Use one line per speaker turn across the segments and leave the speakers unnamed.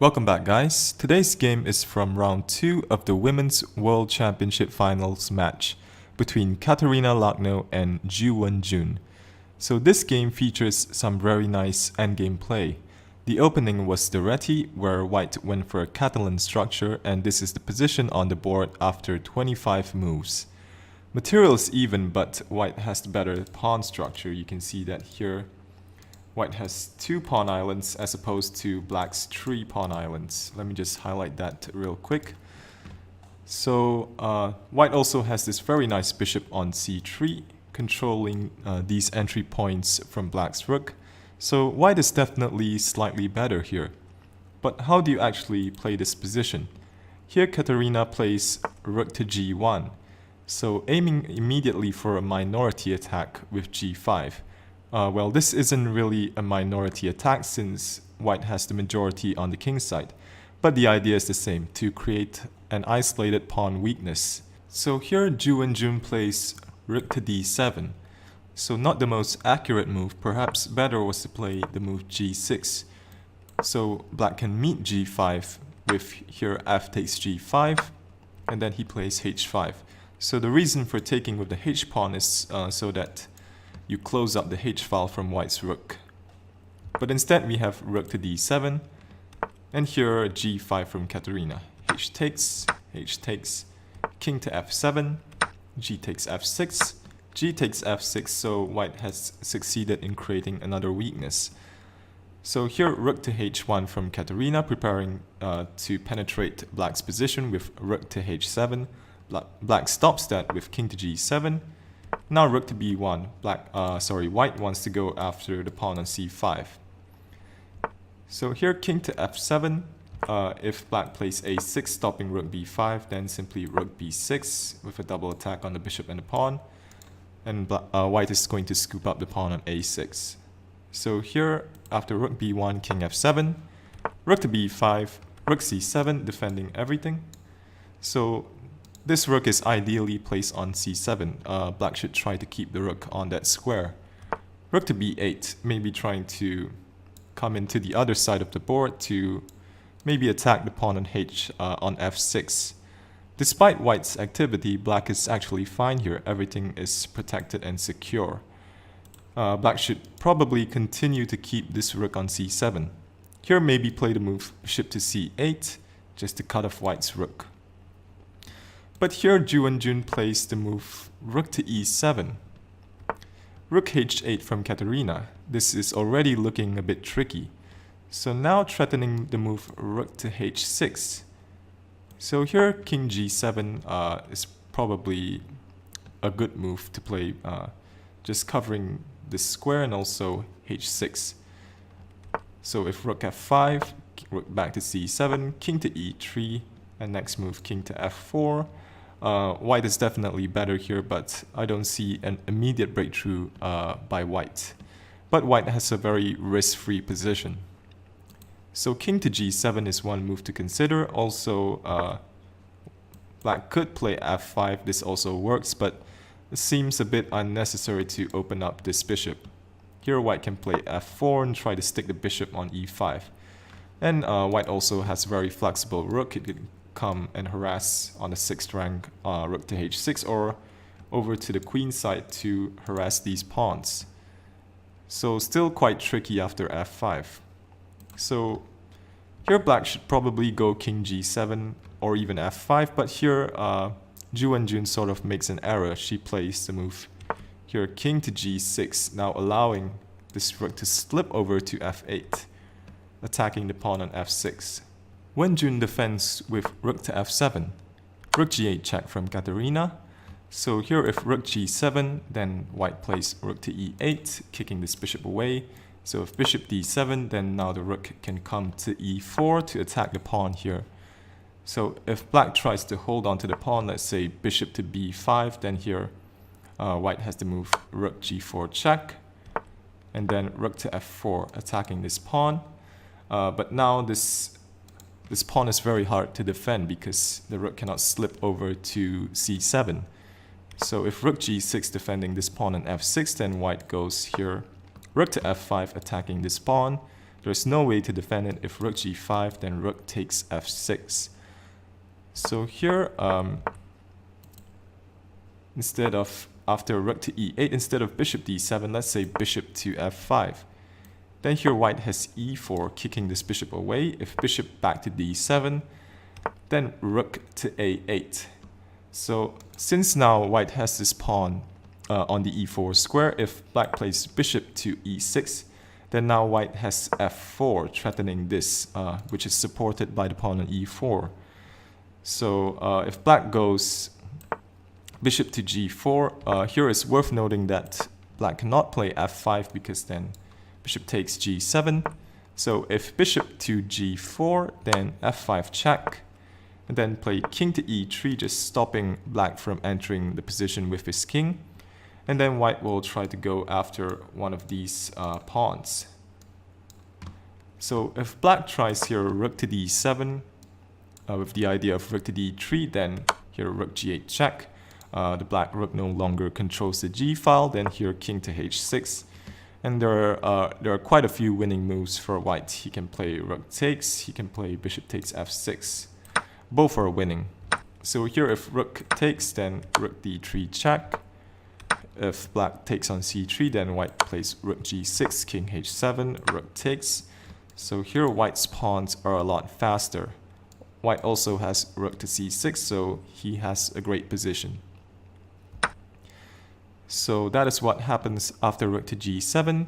Welcome back, guys. Today's game is from round 2 of the Women's World Championship Finals match between Kateryna Lagno and Wenjun. So this game features some very nice endgame play. The opening was the Reti, where white went for a Catalan structure, and this is the position on the board after 25 moves. Material is even, but white has the better pawn structure. You can see that here. White has 2 pawn islands as opposed to black's 3 pawn islands. Let me just highlight that real quick. So white also has this very nice bishop on c3, controlling these entry points from black's rook. So white is definitely slightly better here. But how do you actually play this position? Here Kateryna plays rook to g1. So aiming immediately for a minority attack with g5. Well, this isn't really a minority attack since white has the majority on the king side, but the idea is the same, to create an isolated pawn weakness. So here Wenjun plays rook to d7. So not the most accurate move, perhaps better was to play the move g6. So black can meet g5 with here f takes g5, and then he plays h5. So the reason for taking with the h pawn is so that you close up the h file from white's rook. But instead we have rook to d7, and here g5 from Kateryna. H takes, king to f7, g takes f6, g takes f6, so white has succeeded in creating another weakness. So here rook to h1 from Kateryna, preparing to penetrate black's position with rook to h7. Black stops that with king to g7. Now rook to b1, white wants to go after the pawn on c5. So here king to f7, if black plays a6 stopping rook b5, then simply rook b6 with a double attack on the bishop and the pawn, and white is going to scoop up the pawn on a6. So here after rook b1, king f7, rook to b5, rook c7, defending everything. So this rook is ideally placed on c7. Black should try to keep the rook on that square. Rook to b8, maybe trying to come into the other side of the board to maybe attack the pawn on on f6. Despite white's activity, black is actually fine here. Everything is protected and secure. Black should probably continue to keep this rook on c7. Here maybe play the move bishop to c8, just to cut off white's rook. But here Wenjun plays the move rook to e7. Rook h8 from Kateryna. This is already looking a bit tricky. So now threatening the move rook to h6. So here king g7 is probably a good move to play, just covering this square and also h6. So if rook f5, rook back to c7, king to e3, and next move king to f4. White is definitely better here, but I don't see an immediate breakthrough by white. But white has a very risk-free position. So king to g7 is one move to consider. Also, black could play f5. This also works, but it seems a bit unnecessary to open up this bishop. Here white can play f4 and try to stick the bishop on e5. And white also has very flexible rook. It could come and harass on the 6th rank rook to h6 or over to the queen side to harass these pawns. So still quite tricky after f5. So here black should probably go king g7 or even f5, but here Wenjun sort of makes an error. She plays the move here king to g6, now allowing this rook to slip over to f8, attacking the pawn on f6. Wenjun defends with rook to f7, rook g8 check from Kateryna. So here if rook g7, then white plays rook to e8, kicking this bishop away. So if bishop d7, then now the rook can come to e4 to attack the pawn here. So if black tries to hold on to the pawn, let's say bishop to b5, then here white has to move rook g4 check, and then rook to f4, attacking this pawn. But now this pawn is very hard to defend because the rook cannot slip over to c7. So if rook g6 defending this pawn on f6, then white goes here rook to f5 attacking this pawn, there's no way to defend it. If rook g5, then rook takes f6. So here, instead of after rook to e8, instead of bishop d7, let's say bishop to f5. Then here white has e4, kicking this bishop away. If bishop back to d7, then rook to a8. So since now white has this pawn on the e4 square, if black plays bishop to e6, then now white has f4, threatening this, which is supported by the pawn on e4. So if black goes bishop to g4, here is worth noting that black cannot play f5 because then bishop takes g7. So if bishop to g4, then f5 check, and then play king to e3, just stopping black from entering the position with his king. And then white will try to go after one of these pawns. So if black tries here rook to d7, with the idea of rook to d3, then here rook g8 check. The black rook no longer controls the g file, then here king to h6. And there are quite a few winning moves for white. He can play rook takes, he can play bishop takes f6. Both are winning. So here if rook takes, then rook d3 check. If black takes on c3, then white plays rook g6, king h7, rook takes. So here white's pawns are a lot faster. White also has rook to c6, so he has a great position. So that is what happens after rook to g7.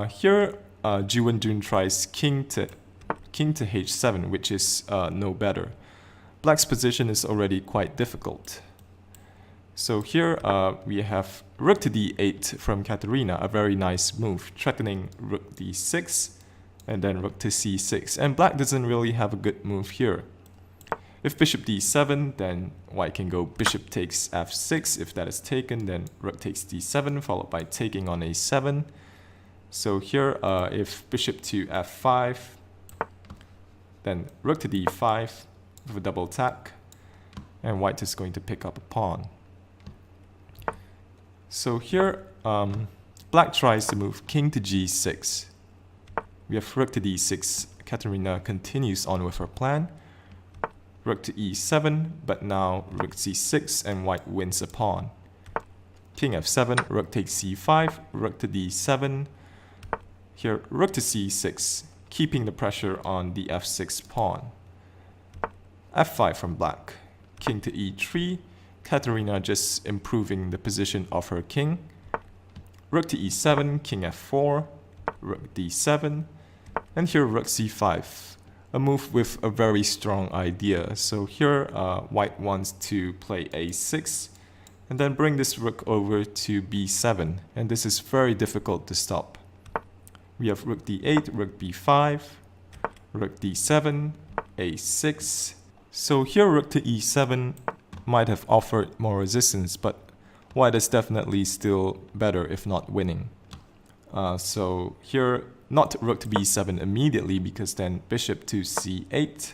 Here, Wenjun tries king to h7, which is no better. Black's position is already quite difficult. So here we have rook to d8 from Kateryna, a very nice move, threatening rook d6, and then rook to c6. And black doesn't really have a good move here. If bishop d7, then white can go bishop takes f6. If that is taken, then rook takes d7, followed by taking on a7. So here, if bishop to f5, then rook to d5 with a double attack, and white is going to pick up a pawn. So here, black tries to move king to g6. We have rook to d6. Kateryna continues on with her plan. Rook to e7, but now rook c6, and white wins a pawn. King f7, rook takes c5, rook to d7. Here, rook to c6, keeping the pressure on the f6 pawn. f5 from black. King to e3. Kateryna just improving the position of her king. Rook to e7, king f4, rook d7, and here rook c5. A move with a very strong idea. So here white wants to play a6 and then bring this rook over to b7, and this is very difficult to stop. We have rook d8, rook b5, rook d7, a6. So here rook to e7 might have offered more resistance, but white is definitely still better if not winning. So here not rook to b7 immediately, because then bishop to c8,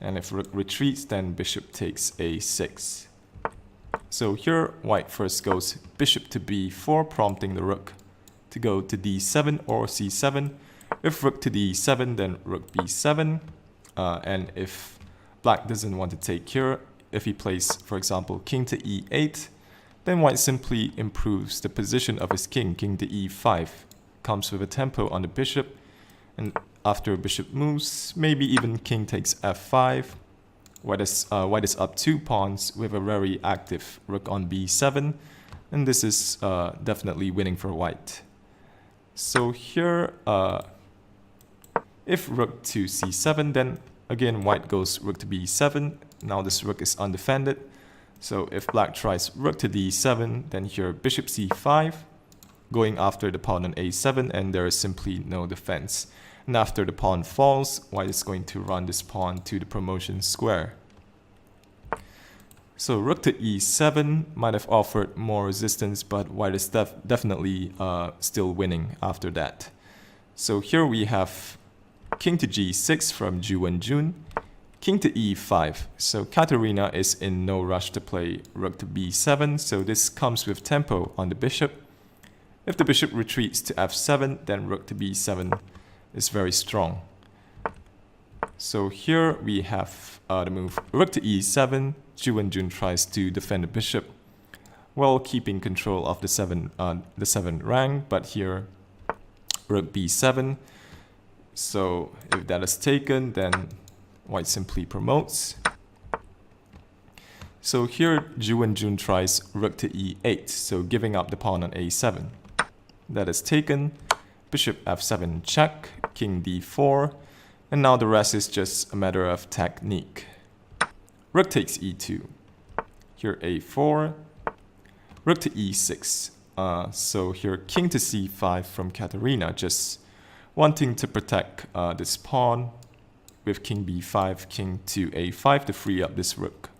and if rook retreats, then bishop takes a6. So here white first goes bishop to b4, prompting the rook to go to d7 or c7. If rook to d7, then rook b7, and if black doesn't want to take here, if he plays, for example, king to e8, then white simply improves the position of his king, king to e5. Comes with a tempo on the bishop, and after bishop moves, maybe even king takes f5. White is up 2 pawns with a very active rook on b7, and this is definitely winning for white. So here, if rook to c7, then again white goes rook to b7. Now this rook is undefended. So if black tries rook to d7, then here bishop c5. Going after the pawn on a7, and there is simply no defense. And after the pawn falls, white is going to run this pawn to the promotion square. So rook to e7 might have offered more resistance, but white is definitely still winning after that. So here we have king to g6 from Wenjun, king to e5. So Kateryna is in no rush to play rook to b7, so this comes with tempo on the bishop. If the bishop retreats to f7, then rook to b7 is very strong. So here we have the move rook to e7. Wenjun tries to defend the bishop while keeping control of the 7th rank, but here rook b7. So if that is taken, then white simply promotes. So here Wenjun tries rook to e8, so giving up the pawn on a7. That is taken. Bishop f7 check, king d4, and now the rest is just a matter of technique. Rook takes e2. Here a4, rook to e6. So here king to c5 from Kateryna, just wanting to protect this pawn with king b5, king to a5 to free up this rook.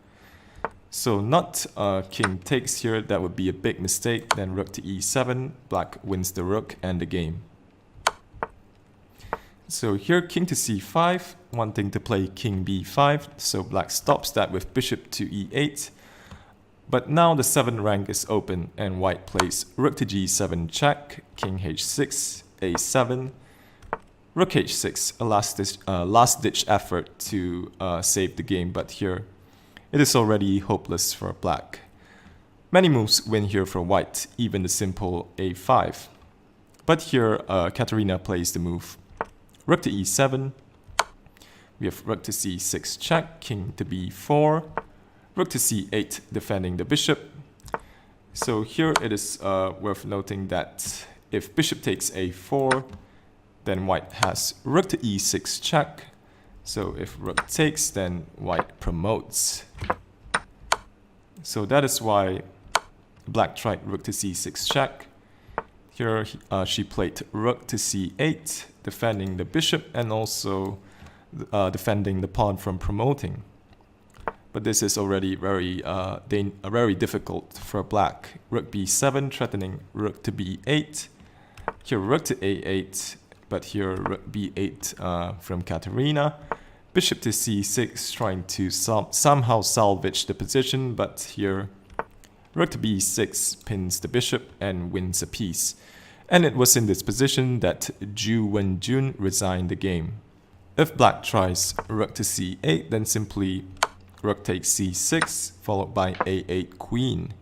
So not king takes here, that would be a big mistake. Then rook to e7, black wins the rook and the game. So here king to c5, wanting to play king b5, so black stops that with bishop to e8. But now the 7th rank is open and white plays rook to g7 check, king h6, a7, rook h6, a last-ditch effort to save the game, but here it is already hopeless for black. Many moves win here for white, even the simple a5. But here Kateryna plays the move rook to e7. We have rook to c6 check, king to b4, rook to c8 defending the bishop. So here it is worth noting that if bishop takes a4, then white has rook to e6 check. So if rook takes, then white promotes. So that is why black tried rook to c6 check. Here she played rook to c8, defending the bishop and also defending the pawn from promoting. But this is already very difficult for black. Rook b7 threatening rook to b8. Here rook to a8, but here rook b8 from Kateryna. Bishop to c6 trying to somehow salvage the position, but here rook to b6 pins the bishop and wins a piece. And it was in this position that Wenjun resigned the game. If black tries rook to c8, then simply rook takes c6, followed by a8 queen.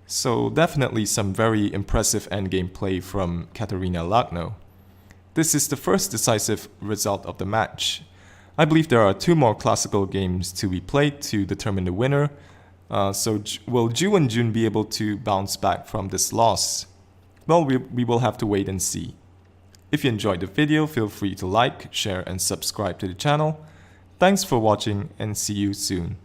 So definitely some very impressive endgame play from Kateryna Lagno. This is the first decisive result of the match. I believe there are 2 more classical games to be played to determine the winner. So will Wenjun be able to bounce back from this loss? Well, we will have to wait and see. If you enjoyed the video, feel free to like, share and subscribe to the channel. Thanks for watching and see you soon.